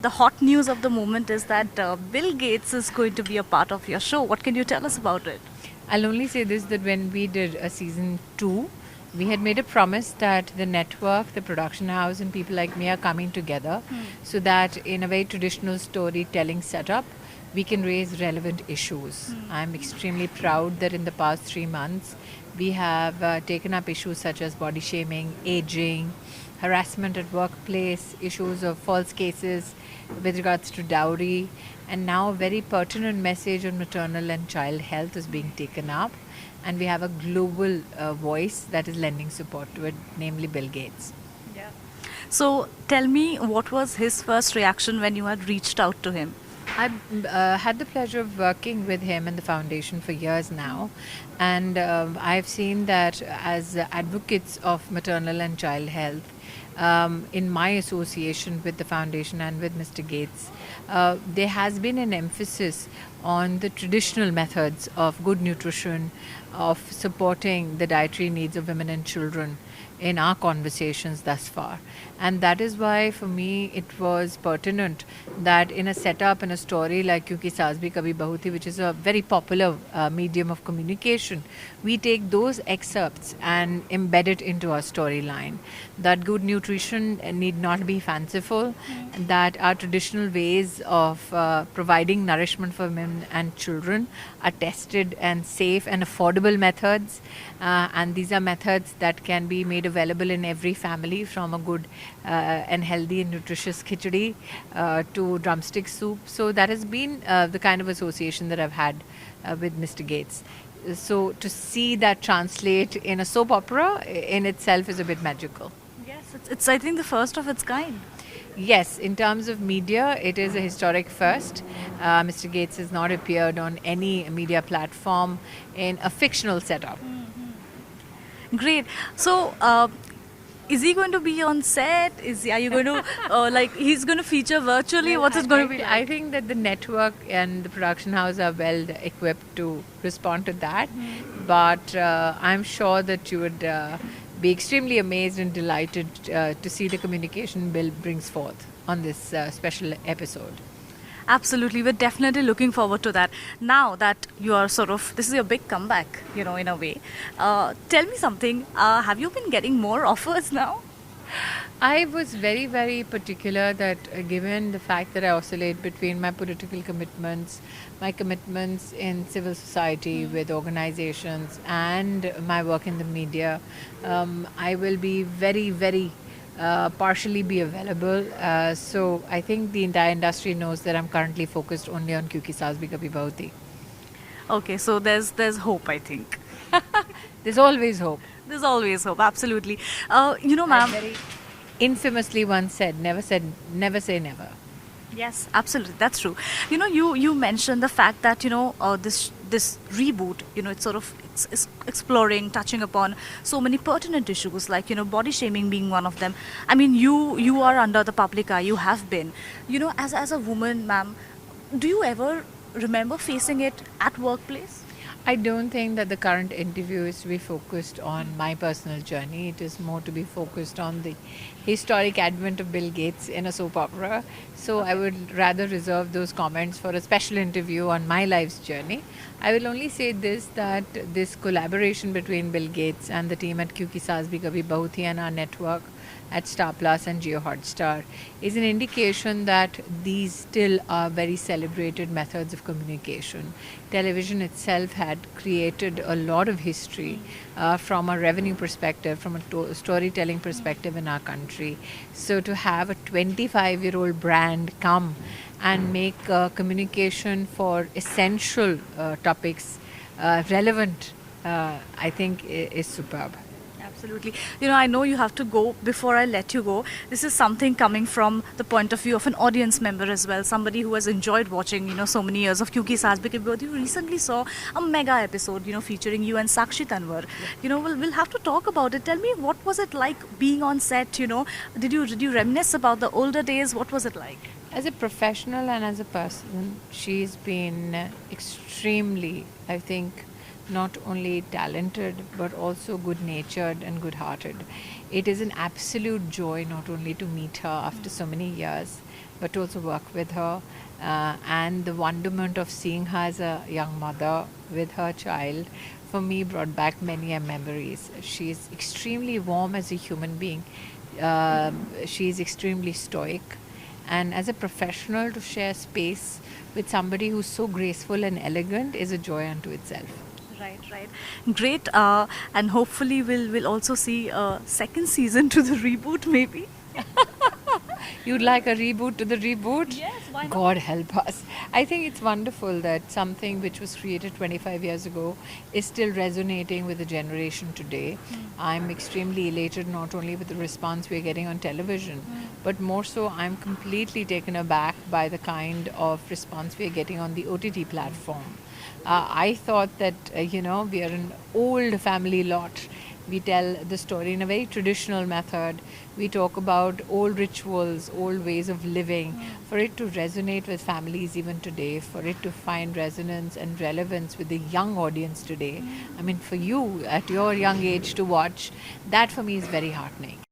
The hot news of the moment is that Bill Gates is going to be a part of your show. What can you tell us about it? I'll only say this, that when we did a season 2, we had made a promise that the network, the production house, and people like me are coming together so that in a very traditional storytelling setup, we can raise relevant issues. I'm extremely proud that in the past 3 months, we have taken up issues such as body shaming, aging, harassment at workplace, issues of false cases with regards to dowry, and now a very pertinent message on maternal and child health is being taken up. And we have a global voice that is lending support to it, namely Bill Gates. Yeah. So tell me, what was his first reaction when you had reached out to him? I've had the pleasure of working with him and the foundation for years now, and I've seen that as advocates of maternal and child health, in my association with the foundation and with Mr. Gates, there has been an emphasis on the traditional methods of good nutrition, of supporting the dietary needs of women and children in our conversations thus far. And that is why for me it was pertinent that in a setup, in a story like Kyunki Saas, Kabhi Bahu Thi, which is a very popular medium of communication, we take those excerpts and embed it into our storyline. That good nutrition need not be fanciful, that our traditional ways of providing nourishment for women and children are tested and safe and affordable methods, and these are methods that can be made available in every family, from a good and healthy and nutritious khichdi to drumstick soup. So that has been the kind of association that I've had with Mr. Gates. So to see that translate in a soap opera in itself is a bit magical. Yes, it's I think the first of its kind. Yes, in terms of media, it is a historic first. Mr. Gates has not appeared on any media platform in a fictional setup. Great. So, is he going to be on set? Are you going to he's going to feature virtually? Well, What's it going to be? I think that the network and the production house are well equipped to respond to that. But I'm sure that you would be extremely amazed and delighted to see the communication Bill brings forth on this special episode. Absolutely, we're definitely looking forward to that. Now that you are this is your big comeback, in a way. Tell me something. Have you been getting more offers now? I was very, very particular that given the fact that I oscillate between my political commitments, my commitments in civil society with organizations, and my work in the media, I will be very, very partially be available. So I think the entire industry knows that I'm currently focused only on Kyunki Saas Kabhi Bahu Thi. Okay, so there's hope, I think. There's always hope. There's always hope, absolutely. Ma'am. As very infamously once said, never say never. Yes, absolutely, that's true. You mentioned the fact that this reboot, it's exploring, touching upon so many pertinent issues like body shaming being one of them. I mean, you are under the public eye. You have been, as a woman, ma'am. Do you ever remember facing it at workplace? I don't think that the current interview is to be focused on my personal journey. It is more to be focused on the historic advent of Bill Gates in a soap opera. So I would rather reserve those comments for a special interview on my life's journey. I will only say this, that this collaboration between Bill Gates and the team at Kyunki Saas Kabhi Bahu Thi and our network at Star Plus and Jio Hotstar is an indication that these still are very celebrated methods of communication. Television itself had created a lot of history from a revenue perspective, from a storytelling perspective in our country. So to have a 25-year-old brand come and make communication for essential topics relevant, I think is superb. Absolutely. I know you have to go. Before I let you go, this is something coming from the point of view of an audience member as well, somebody who has enjoyed watching, so many years of Kyunki Saas Kabhi Bahu Thi. You recently saw a mega episode, featuring you and Sakshi Tanwar. We'll have to talk about it. Tell me, what was it like being on set? Did you reminisce about the older days? What was it like? As a professional and as a person, she's been extremely, I think, not only talented but also good natured and good hearted. It is an absolute joy not only to meet her after so many years but to also work with her. And the wonderment of seeing her as a young mother with her child, for me, brought back many memories. She is extremely warm as a human being. She is extremely stoic. And as a professional, to share space with somebody who's so graceful and elegant is a joy unto itself. Right, right. Great. And hopefully we'll also see a second season to the reboot, maybe. You'd like a reboot to the reboot? Yes, why not? God help us. I think it's wonderful that something which was created 25 years ago is still resonating with the generation today. I'm extremely elated not only with the response we're getting on television, but more so, I'm completely taken aback by the kind of response we're getting on the OTT platform. I thought that, we are an old family lot. We tell the story in a very traditional method. We talk about old rituals, old ways of living. For it to resonate with families even today, for it to find resonance and relevance with the young audience today, I mean, for you at your young age to watch, that for me is very heartening.